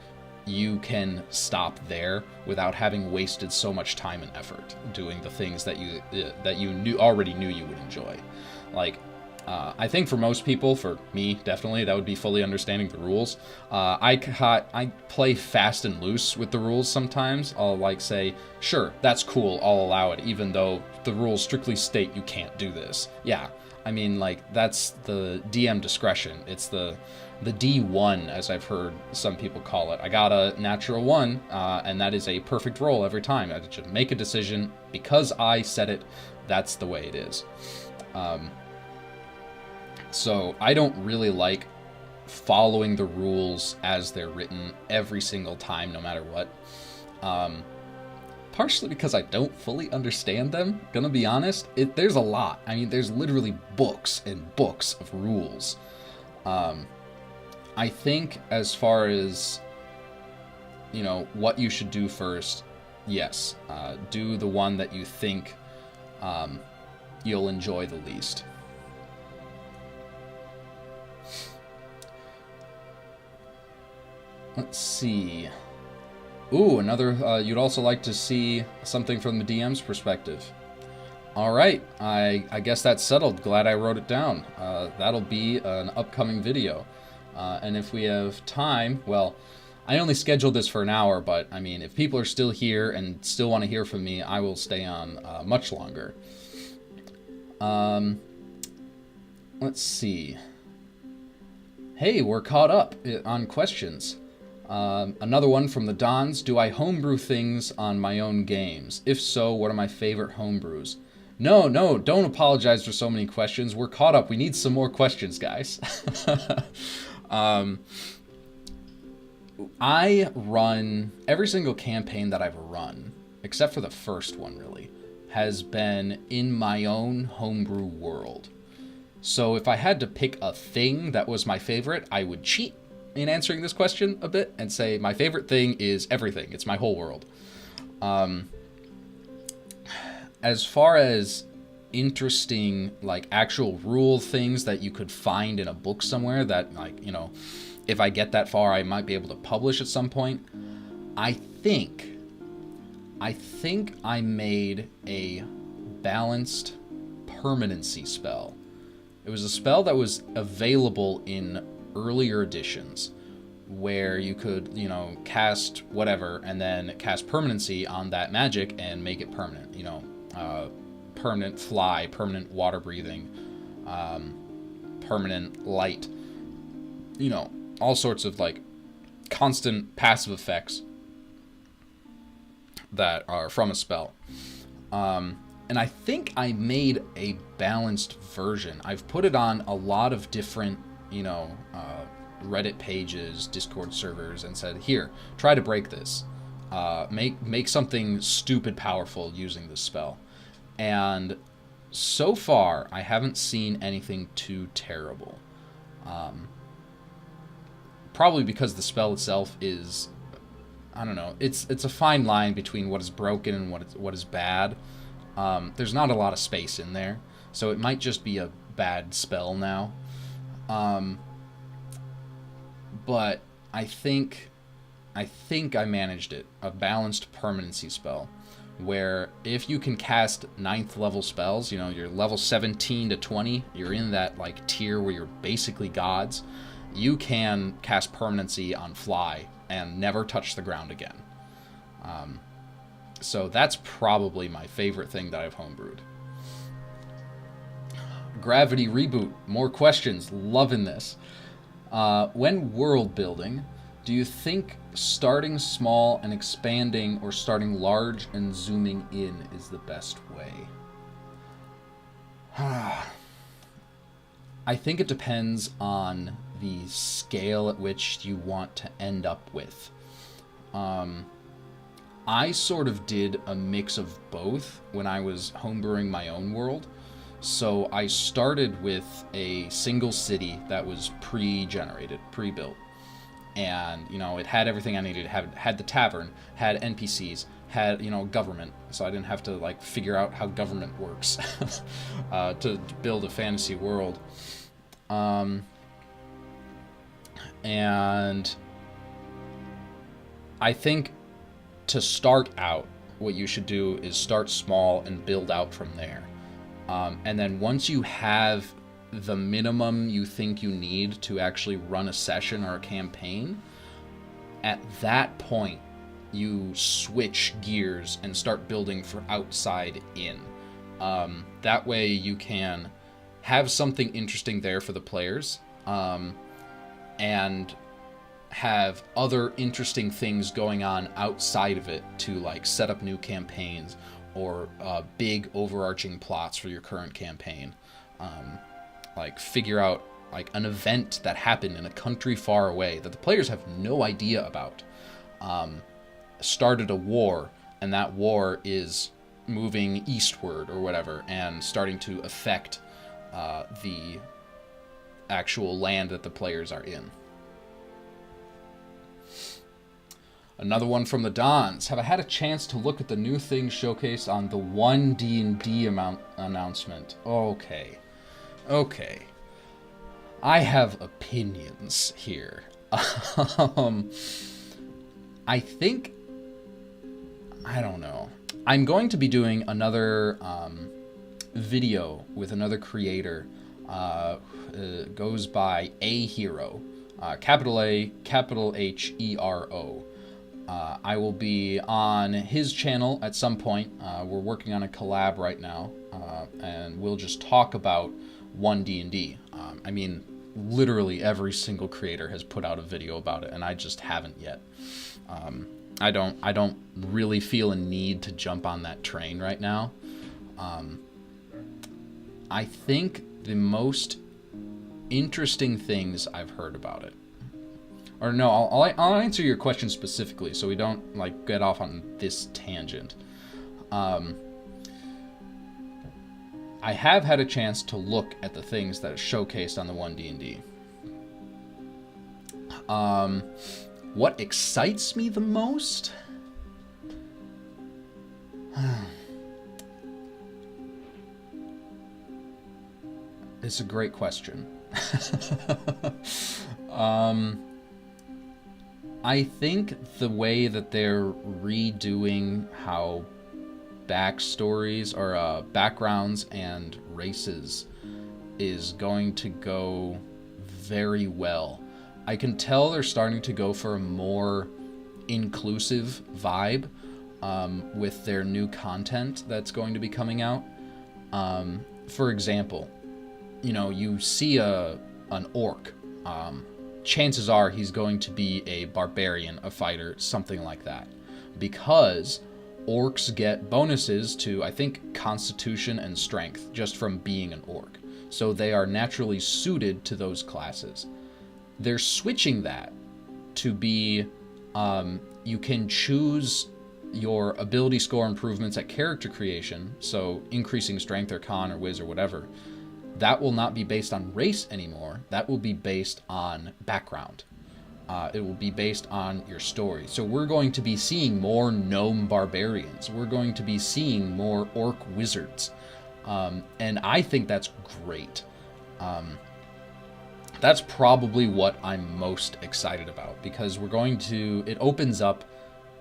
you can stop there without having wasted so much time and effort doing the things that you already knew you would enjoy. Like, I think for most people, for me definitely, that would be fully understanding the rules. I play fast and loose with the rules sometimes. I'll say, sure, that's cool, I'll allow it, even though the rules strictly state you can't do this. Yeah, I mean, that's the DM discretion. It's the D1, as I've heard some people call it. I got a natural 1, and that is a perfect roll every time. I just make a decision because I said it. That's the way it is. So I don't really like following the rules as they're written every single time, no matter what. Partially because I don't fully understand them, gonna be honest. There's a lot. I mean, there's literally books and books of rules. I think as far as, what you should do first, yes, do the one that you think you'll enjoy the least. Let's see. Ooh, another, you'd also like to see something from the DM's perspective. All right, I guess that's settled. Glad I wrote it down. That'll be an upcoming video. And if we have time, well, I only scheduled this for an hour, but I mean, if people are still here and still want to hear from me, I will stay on much longer. Let's see. Hey, we're caught up on questions. Another one from the Dons. Do I homebrew things on my own games? If so, what are my favorite homebrews? No, don't apologize for so many questions. We're caught up. We need some more questions, guys. I run every single campaign that I've run, except for the first one, really, has been in my own homebrew world. So if I had to pick a thing that was my favorite, I would cheat in answering this question a bit and say my favorite thing is everything. It's my whole world. As far as interesting, like, actual rule things that you could find in a book somewhere that, like, you know, if I get that far, I might be able to publish at some point. I think I made a balanced permanency spell. It was a spell that was available in earlier editions where you could, you know, cast whatever and then cast permanency on that magic and make it permanent. You know, permanent fly, permanent water breathing, permanent light. You know, all sorts of, like, constant passive effects that are from a spell. And I think I made a balanced version. I've put it on a lot of different, you know, Reddit pages, Discord servers, and said, here, try to break this. Make something stupid powerful using this spell. And so far, I haven't seen anything too terrible. Probably because the spell itself is, I don't know, it's a fine line between what is broken and what is bad. There's not a lot of space in there, so it might just be a bad spell now. But I think I managed it. A balanced permanency spell, where if you can cast 9th level spells, you know, you're level 17 to 20, you're in that, like, tier where you're basically gods, you can cast permanency on fly and never touch the ground again. So that's probably my favorite thing that I've homebrewed. Gravity Reboot, more questions, loving this. When world building, do you think starting small and expanding or starting large and zooming in is the best way? I think it depends on the scale at which you want to end up with. I sort of did a mix of both when I was homebrewing my own world. So I started with a single city that was pre-generated, pre-built. And, you know, it had everything I needed. It had the tavern, had NPCs, had, you know, government. So I didn't have to, like, figure out how government works to build a fantasy world. And I think to start out, what you should do is start small and build out from there. And then once you have the minimum you think you need to actually run a session or a campaign, at that point, you switch gears and start building for outside in. That way you can have something interesting there for the players, and have other interesting things going on outside of it to, like, set up new campaigns or big overarching plots for your current campaign. Like, figure out, like, an event that happened in a country far away that the players have no idea about. Started a war, and that war is moving eastward or whatever and starting to affect the actual land that the players are in. Another one from the Dons. Have I had a chance to look at the new things showcased on the one D&D announcement? Okay. I have opinions here. I think, I don't know. I'm going to be doing another video with another creator. Goes by A Hero, capital A, capital H-E-R-O. I will be on his channel at some point. We're working on a collab right now, and we'll just talk about 1D&D. I mean, literally every single creator has put out a video about it, and I just haven't yet. I don't really feel a need to jump on that train right now. I think the most interesting things I've heard about it, or no, I'll answer your question specifically so we don't, like, get off on this tangent. I have had a chance to look at the things that are showcased on the 1D&D. What excites me the most? It's a great question. I think the way that they're redoing how backstories or backgrounds and races is going to go very well. I can tell they're starting to go for a more inclusive vibe with their new content that's going to be coming out. For example, you see an orc. Chances are he's going to be a barbarian, a fighter, something like that. Because orcs get bonuses to, I think, constitution and strength just from being an orc. So they are naturally suited to those classes. They're switching that to be, you can choose your ability score improvements at character creation, so increasing strength or con or whiz or whatever. That will not be based on race anymore. That will be based on background. It will be based on your story. So we're going to be seeing more gnome barbarians. We're going to be seeing more orc wizards. And I think that's great. That's probably what I'm most excited about, because it opens up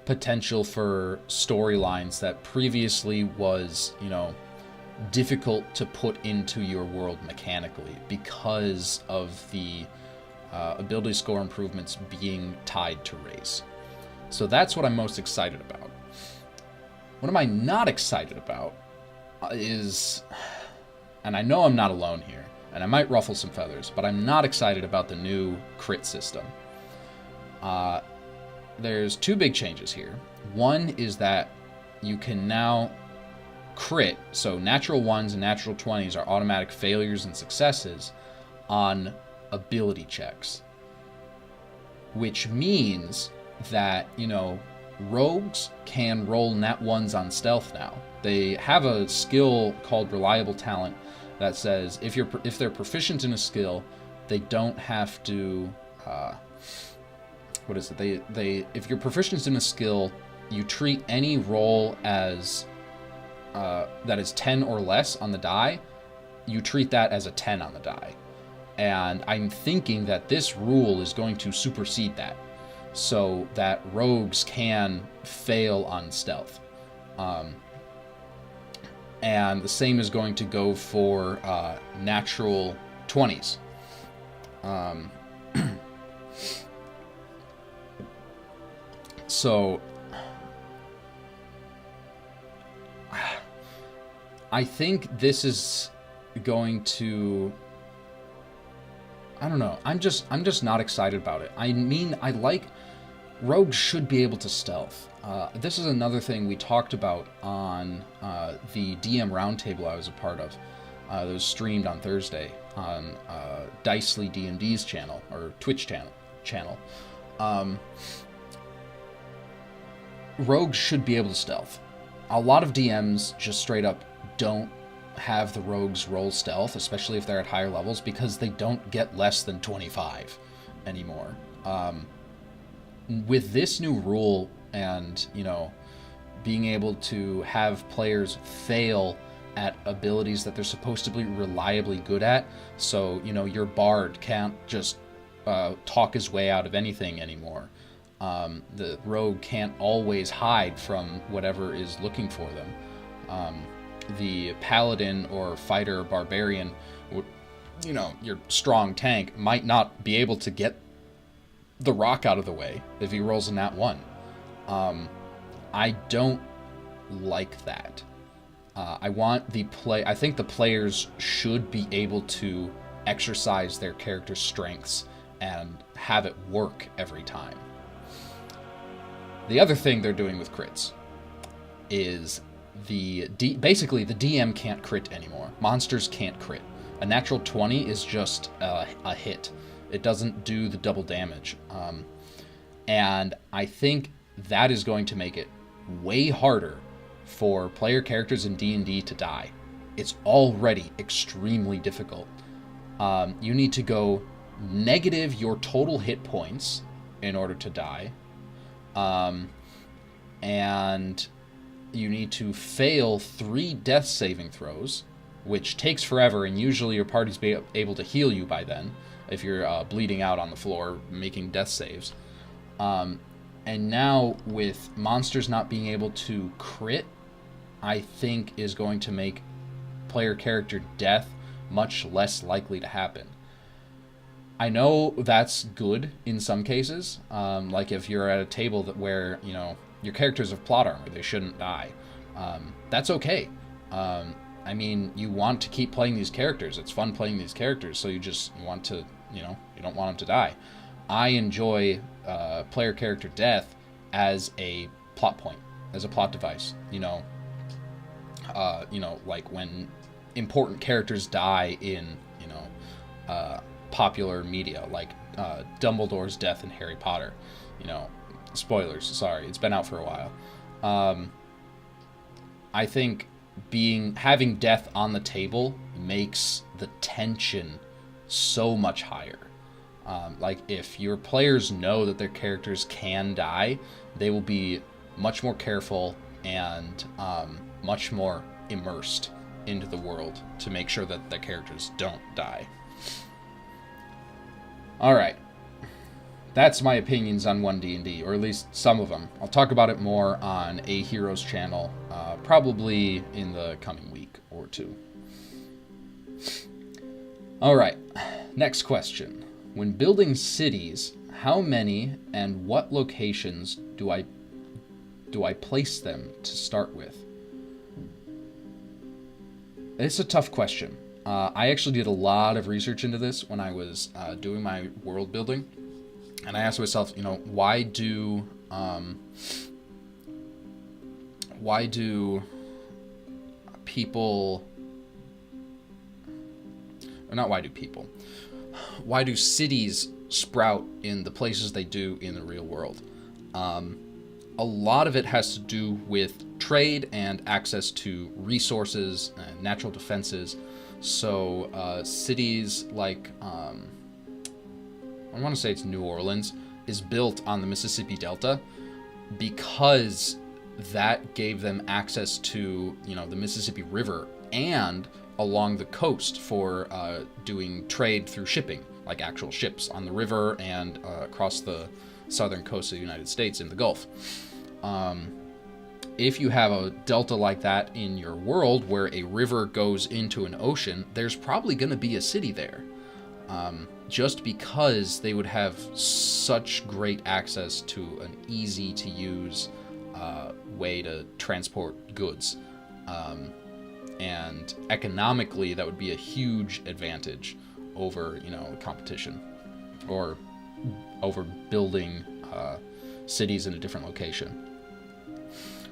potential for storylines that previously was, difficult to put into your world mechanically because of the ability score improvements being tied to race. So that's what I'm most excited about. What am I not excited about is, and I know I'm not alone here, and I might ruffle some feathers, but I'm not excited about the new crit system. There's two big changes here. One is that you can now crit, so natural 1s and natural 20s are automatic failures and successes on ability checks. Which means that, rogues can roll nat 1s on stealth now. They have a skill called Reliable Talent that says if they're proficient in a skill, they don't have to if you're proficient in a skill, you treat any roll as that is 10 or less on the die, you treat that as a 10 on the die. And I'm thinking that this rule is going to supersede that, so that rogues can fail on stealth. And the same is going to go for natural 20s. So I think this is going to, I don't know. I'm just not excited about it. I mean, rogues should be able to stealth. This is another thing we talked about on the DM roundtable I was a part of. That was streamed on Thursday on Dicely DMD's channel, or Twitch channel. Rogues should be able to stealth. A lot of DMs just straight up don't have the rogues roll stealth, especially if they're at higher levels, because they don't get less than 25 anymore. With this new rule and, being able to have players fail at abilities that they're supposed to be reliably good at, so, your bard can't just talk his way out of anything anymore. The rogue can't always hide from whatever is looking for them. The paladin or fighter or barbarian, your strong tank, might not be able to get the rock out of the way if he rolls a nat 1. I don't like that. I think the players should be able to exercise their character's strengths and have it work every time. The other thing they're doing with crits is basically the DM can't crit anymore. Monsters can't crit. A natural 20 is just a hit. It doesn't do the double damage. And I think that is going to make it way harder for player characters in D&D to die. It's already extremely difficult. You need to go negative your total hit points in order to die. And you need to fail 3 death saving throws which takes forever, and usually your party's able to heal you by then if you're bleeding out on the floor, making death saves. And now with monsters not being able to crit, I think is going to make player character death much less likely to happen. I know that's good in some cases, like if you're at a table where, you know, your characters have plot armor, they shouldn't die. That's okay. I mean, you want to keep playing these characters. It's fun playing these characters, so you want to, you know, you don't want them to die. I enjoy player character death as a plot point, as a plot device. You know, like when important characters die in, you know, popular media, like Dumbledore's death in Harry Potter. You know, spoilers. Sorry, it's been out for a while. I think having death on the table makes the tension so much higher. Like if your players know that their characters can die, they will be much more careful and much more immersed into the world to make sure that their characters don't die. All right. That's my opinions on 1D&D, or at least some of them. I'll talk about it more on A Hero's channel, probably in the coming week or two. All right, next question. When building cities, how many and what locations do I place them to start with? It's a tough question. I actually did a lot of research into this when I was doing my world building. And I asked myself, you know, why do cities sprout in the places they do in the real world? A lot of it has to do with trade and access to resources and natural defenses. So cities like I want to say it's New Orleans, is built on the Mississippi Delta because that gave them access to, you know, the Mississippi River and along the coast for doing trade through shipping, like actual ships on the river and across the southern coast of the United States in the Gulf. If you have a delta like that in your world where a river goes into an ocean, there's probably going to be a city there. Just because they would have such great access to an easy-to-use way to transport goods. And economically, that would be a huge advantage over, you know, competition or over building cities in a different location.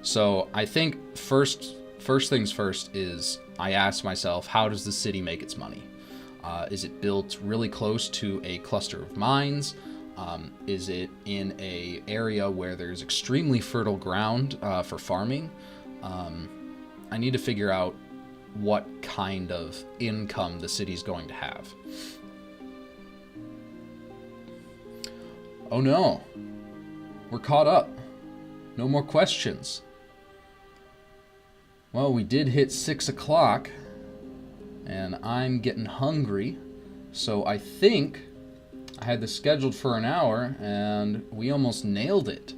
So I think first things first is I ask myself, how does the city make its money? Is it built really close to a cluster of mines? Is it in an area where there's extremely fertile ground for farming? I need to figure out what kind of income the city's going to have. Oh no, we're caught up. No more questions. Well, we did hit 6 o'clock. And I'm getting hungry, so I think I had this scheduled for an hour, and we almost nailed it.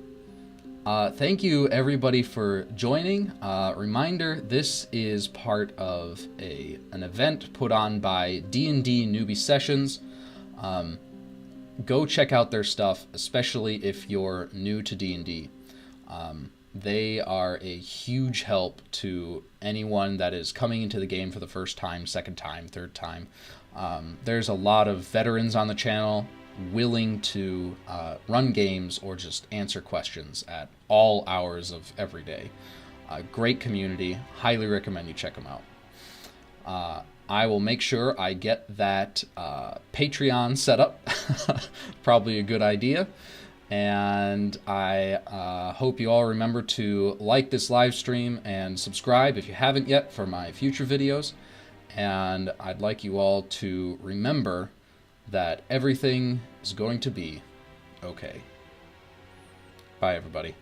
Thank you, everybody, for joining. Reminder, this is part of an event put on by D&D Newbie Sessions. Go check out their stuff, especially if you're new to D&D. They are a huge help to anyone that is coming into the game for the first time, second time, third time. There's a lot of veterans on the channel willing to run games or just answer questions at all hours of every day. Great community. Highly recommend you check them out. I will make sure I get that Patreon set up. Probably a good idea. And I hope you all remember to like this live stream and subscribe if you haven't yet for my future videos. And I'd like you all to remember that everything is going to be okay. Bye, everybody.